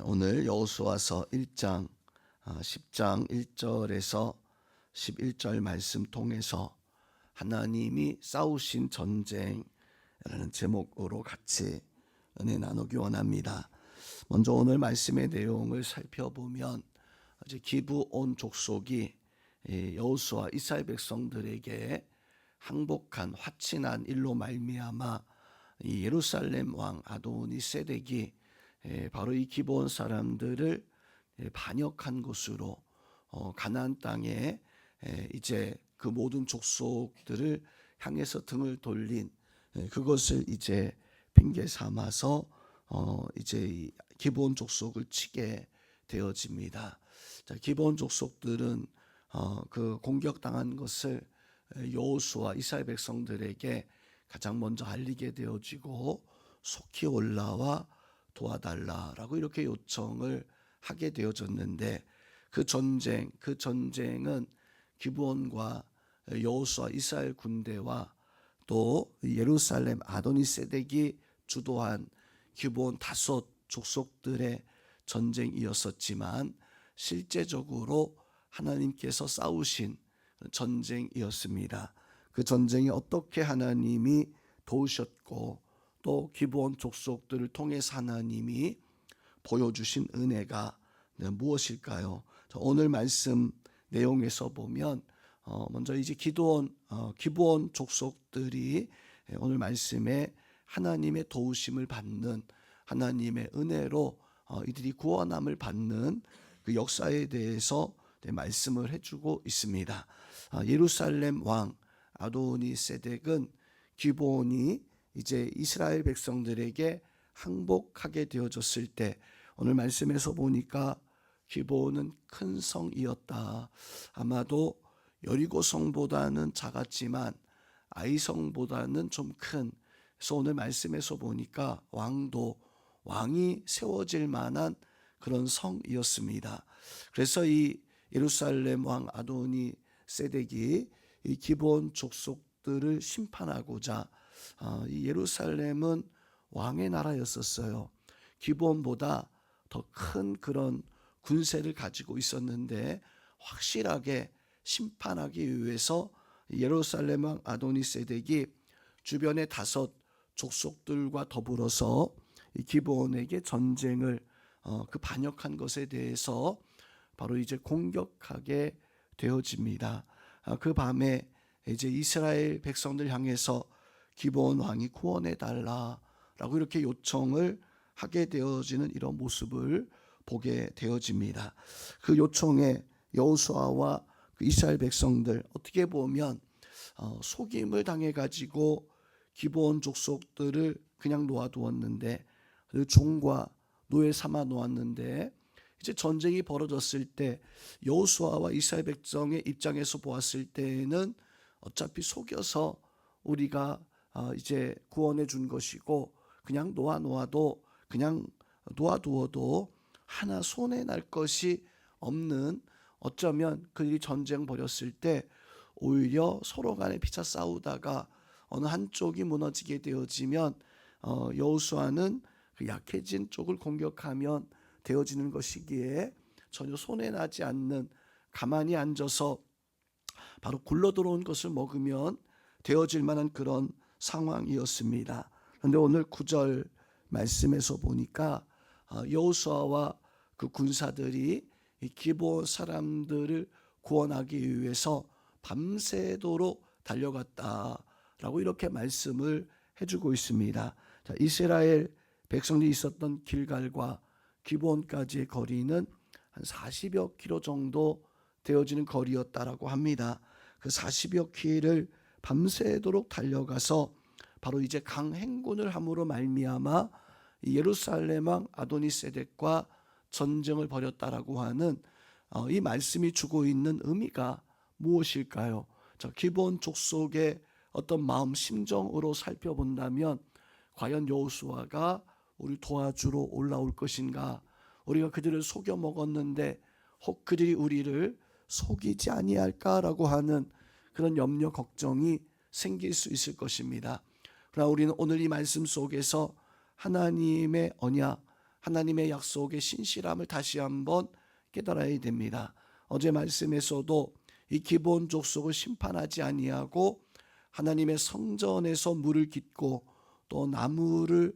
오늘 여호수아서 1장 10장 1절에서 11절 말씀 통해서 하나님이 싸우신 전쟁이라는 제목으로 같이 은혜 나누기 원합니다. 먼저 오늘 말씀의 내용을 살펴보면 이제 기브온 족속이 여호수아 이스라엘 백성들에게 항복한 화친한 일로 말미암아 이 예루살렘 왕 아도니세덱이 바로 이 기브온 사람들을 반역한 것으로 가나안 땅에 이제 그 모든 족속들을 향해서 등을 돌린 그것을 이제 핑계 삼아서 이제 이 기브온 족속을 치게 되어집니다. 자, 기브온 족속들은 그 공격당한 것을 여호수아 이스라엘 백성들에게 가장 먼저 알리게 되어지고 속히 올라와 도와달라라고 이렇게 요청을 하게 되어졌는데 그 전쟁은 기브온과 여호수아 이스라엘 군대와 또 예루살렘 아도니세덱이 주도한 기브온 다섯 족속들의 전쟁이었었지만 실제적으로 하나님께서 싸우신 전쟁이었습니다. 그 전쟁이 어떻게 하나님이 도우셨고 또 기브온 족속들을 통해서 하나님이 보여주신 은혜가 무엇일까요? 오늘 말씀 내용에서 보면 먼저 이제 기브온 족속들이 오늘 말씀에 하나님의 도우심을 받는 하나님의 은혜로 이들이 구원함을 받는 그 역사에 대해서 말씀을 해주고 있습니다. 예루살렘 왕 아도니세덱은 기브온이 이제 이스라엘 백성들에게 항복하게 되어졌을 때 오늘 말씀에서 보니까 기브온은 큰 성이었다. 아마도 여리고 성보다는 작았지만 아이 성보다는 좀 큰. 그래서 오늘 말씀에서 보니까 왕이 세워질 만한 그런 성이었습니다. 그래서 이 예루살렘 왕 아도니세덱이 이 기브온 족속들을 심판하고자 이 예루살렘은 왕의 나라였었어요. 기브온보다 더 큰 그런 군세를 가지고 있었는데 확실하게 심판하기 위해서 예루살렘 왕 아도니세덱이 주변의 다섯 족속들과 더불어서 이 기브온에게 전쟁을 그 반역한 것에 대해서 바로 이제 공격하게 되어집니다. 그 밤에 이제 이스라엘 백성들 향해서 기브온 왕이 구원해 달라라고 이렇게 요청을 하게 되어지는 이런 모습을 보게 되어집니다. 그 요청에 여호수아와 그 이스라엘 백성들 어떻게 보면 속임을 당해 가지고 기브온 족속들을 그냥 놓아두었는데 종과 노예 삼아 놓았는데 이제 전쟁이 벌어졌을 때 여호수아와 이스라엘 백성의 입장에서 보았을 때에는 어차피 속여서 우리가 이제 구원해 준 것이고 그냥 놓아두어도 하나 손해 날 것이 없는 어쩌면 그들이 전쟁 벌였을 때 오히려 서로 간에 피차 싸우다가 어느 한쪽이 무너지게 되어지면 여호수아는 그 약해진 쪽을 공격하면 되어지는 것이기에 전혀 손해나지 않는 가만히 앉아서 바로 굴러 들어온 것을 먹으면 되어질 만한 그런 상황이었습니다. 그런데 오늘 9절 말씀에서 보니까 여호수아와 그 군사들이 이 기브온 사람들을 구원하기 위해서 밤새도록 달려갔다라고 이렇게 말씀을 해주고 있습니다. 자, 이스라엘 백성들이 있었던 길갈과 기브온까지의 거리는 한 40여 킬로 정도 되어지는 거리였다라고 합니다. 그 40여 킬을 밤새도록 달려가서 바로 이제 강행군을 함으로 말미암아 예루살렘 왕 아도니세덱과 전쟁을 벌였다라고 하는 이 말씀이 주고 있는 의미가 무엇일까요? 자, 기브온 족속의 어떤 마음 심정으로 살펴본다면 과연 여호수아가 우리 도와주러 올라올 것인가? 우리가 그들을 속여 먹었는데 혹 그들이 우리를 속이지 아니할까라고 하는 그런 염려 걱정이 생길 수 있을 것입니다. 그러나 우리는 오늘 이 말씀 속에서 하나님의 언약, 하나님의 약속의 신실함을 다시 한번 깨달아야 됩니다. 어제 말씀에서도 이 기본 족속을 심판하지 아니하고 하나님의 성전에서 물을 깃고 또 나무를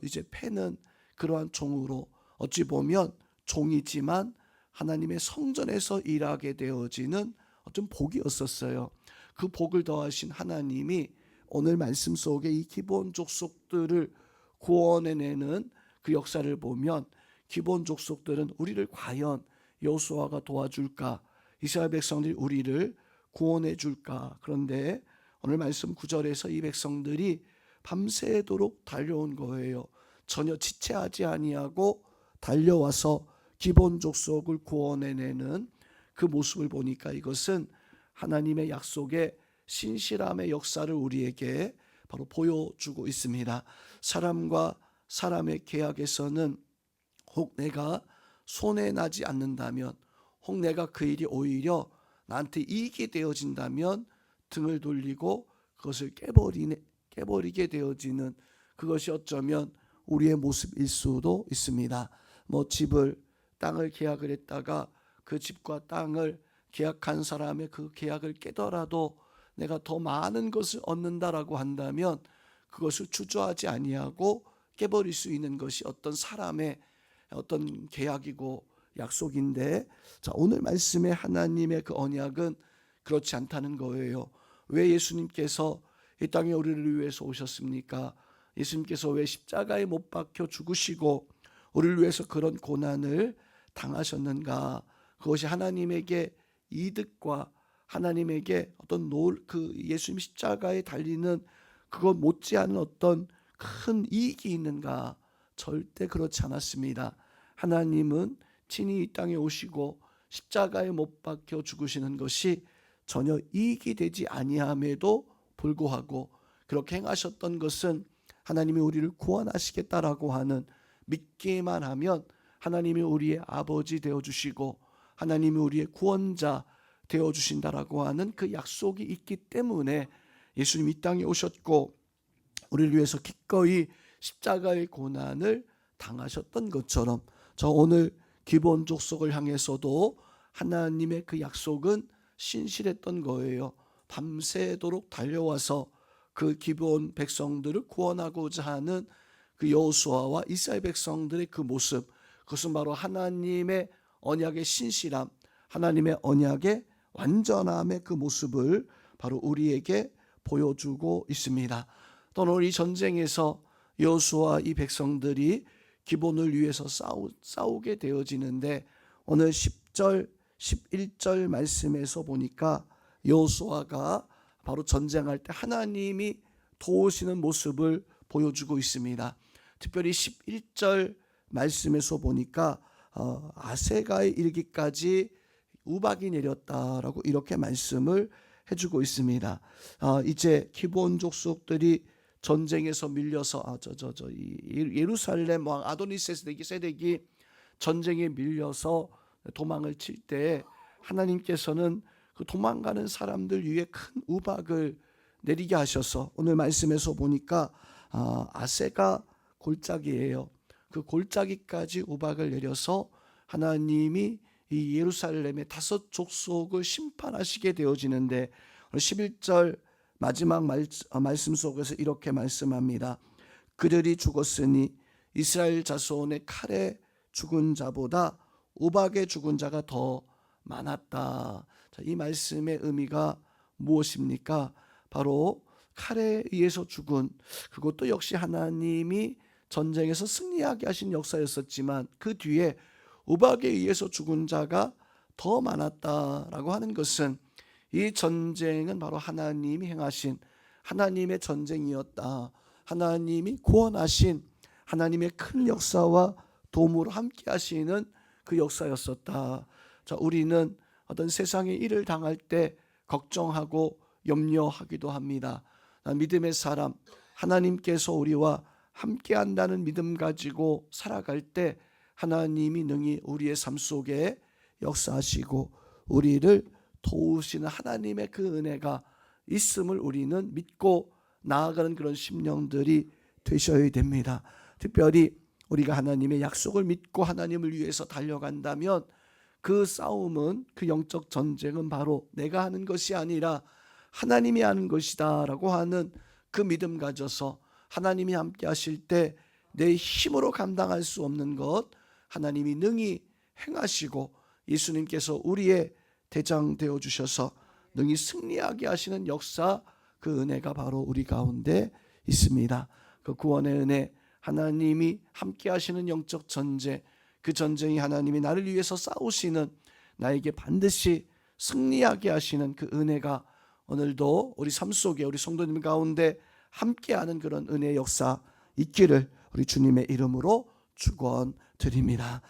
이제 패는 그러한 종으로, 어찌 보면 종이지만 하나님의 성전에서 일하게 되어지는 어떤 복이었었어요. 그 복을 더하신 하나님이 오늘 말씀 속에 이 기본 족속들을 구원해내는 그 역사를 보면, 기본 족속들은 우리를 과연 여호수아가 도와줄까? 이스라엘 백성들이 우리를 구원해 줄까? 그런데 오늘 말씀 9절에서 이 백성들이 밤새도록 달려온 거예요. 전혀 지체하지 아니하고 달려와서 기본 족속을 구원해내는 그 모습을 보니까 이것은 하나님의 약속의 신실함의 역사를 우리에게 바로 보여주고 있습니다. 사람과 사람의 계약에서는 혹 내가 손해나지 않는다면, 혹 내가 그 일이 오히려 나한테 이익이 되어진다면 등을 돌리고 그것을 깨버리게 되어지는, 그것이 어쩌면 우리의 모습일 수도 있습니다. 집을, 땅을 계약을 했다가 그 집과 땅을 계약한 사람의 그 계약을 깨더라도 내가 더 많은 것을 얻는다라고 한다면 그것을 주저하지 아니하고 깨버릴 수 있는 것이 어떤 사람의 어떤 계약이고 약속인데, 자, 오늘 말씀의 하나님의 그 언약은 그렇지 않다는 거예요. 왜 예수님께서 이 땅에 우리를 위해서 오셨습니까? 예수님께서 왜 십자가에 못 박혀 죽으시고 우리를 위해서 그런 고난을 당하셨는가? 그것이 하나님에게 이득과 하나님에게 어떤 그 예수님 십자가에 달리는 그것 못지않은 어떤 큰 이익이 있는가? 절대 그렇지 않았습니다. 하나님은 친히 이 땅에 오시고 십자가에 못 박혀 죽으시는 것이 전혀 이익이 되지 아니함에도 불구하고 그렇게 행하셨던 것은 하나님이 우리를 구원하시겠다라고 하는, 믿기만 하면 하나님이 우리의 아버지 되어주시고 하나님이 우리의 구원자 되어주신다라고 하는 그 약속이 있기 때문에 예수님 이 땅에 오셨고 우리를 위해서 기꺼이 십자가의 고난을 당하셨던 것처럼, 저 오늘 기본 족속을 향해서도 하나님의 그 약속은 신실했던 거예요. 밤새도록 달려와서 그 기본 백성들을 구원하고자 하는 그 여호수아와 이스라엘 백성들의 그 모습, 그것은 바로 하나님의 언약의 신실함, 하나님의 언약의 완전함의 그 모습을 바로 우리에게 보여주고 있습니다. 또 오늘 이 전쟁에서 여호수아 이 백성들이 기본을 위해서 싸우게 되어지는데, 오늘 10절 11절 말씀에서 보니까 여호수아가 바로 전쟁할 때 하나님이 도우시는 모습을 보여주고 있습니다. 특별히 11절 말씀에서 보니까 아세가에 이르기까지 우박이 내렸다라고 이렇게 말씀을 해주고 있습니다. 이제 기본 족속들이 전쟁에서 밀려서 예루살렘 왕 아도니세덱이 전쟁에 밀려서 도망을 칠 때 하나님께서는 그 도망가는 사람들 위에 큰 우박을 내리게 하셔서, 오늘 말씀에서 보니까 아세가 골짜기예요. 그 골짜기까지 우박을 내려서 하나님이 이 예루살렘의 5 족속을 심판하시게 되어지는데, 11절 마지막 말씀 속에서 이렇게 말씀합니다. 그들이 죽었으니 이스라엘 자손의 칼에 죽은 자보다 우박에 죽은 자가 더 많았다. 자, 이 말씀의 의미가 무엇입니까? 바로 칼에 의해서 죽은, 그것도 역시 하나님이 전쟁에서 승리하게 하신 역사였었지만 그 뒤에 우박에 의해서 죽은 자가 더 많았다라고 하는 것은, 이 전쟁은 바로 하나님이 행하신 하나님의 전쟁이었다. 하나님이 구원하신 하나님의 큰 역사와 도움으로 함께 하시는 그 역사였었다. 자, 우리는 어떤 세상의 일을 당할 때 걱정하고 염려하기도 합니다. 믿음의 사람, 하나님께서 우리와 함께 한다는 믿음 가지고 살아갈 때 하나님이 능히 우리의 삶 속에 역사하시고 우리를 도우시는 하나님의 그 은혜가 있음을 우리는 믿고 나아가는 그런 심령들이 되셔야 됩니다. 특별히 우리가 하나님의 약속을 믿고 하나님을 위해서 달려간다면 그 싸움은, 그 영적 전쟁은 바로 내가 하는 것이 아니라 하나님이 하는 것이다 라고 하는 그 믿음 가져서 하나님이 함께 하실 때 내 힘으로 감당할 수 없는 것 하나님이 능히 행하시고 예수님께서 우리의 대장 되어 주셔서 능히 승리하게 하시는 역사, 그 은혜가 바로 우리 가운데 있습니다. 그 구원의 은혜, 하나님이 함께 하시는 영적 전쟁, 그 전쟁이 하나님이 나를 위해서 싸우시는, 나에게 반드시 승리하게 하시는 그 은혜가 오늘도 우리 삶 속에 우리 성도님 가운데 함께하는 그런 은혜의 역사 있기를 우리 주님의 이름으로 축원드립니다.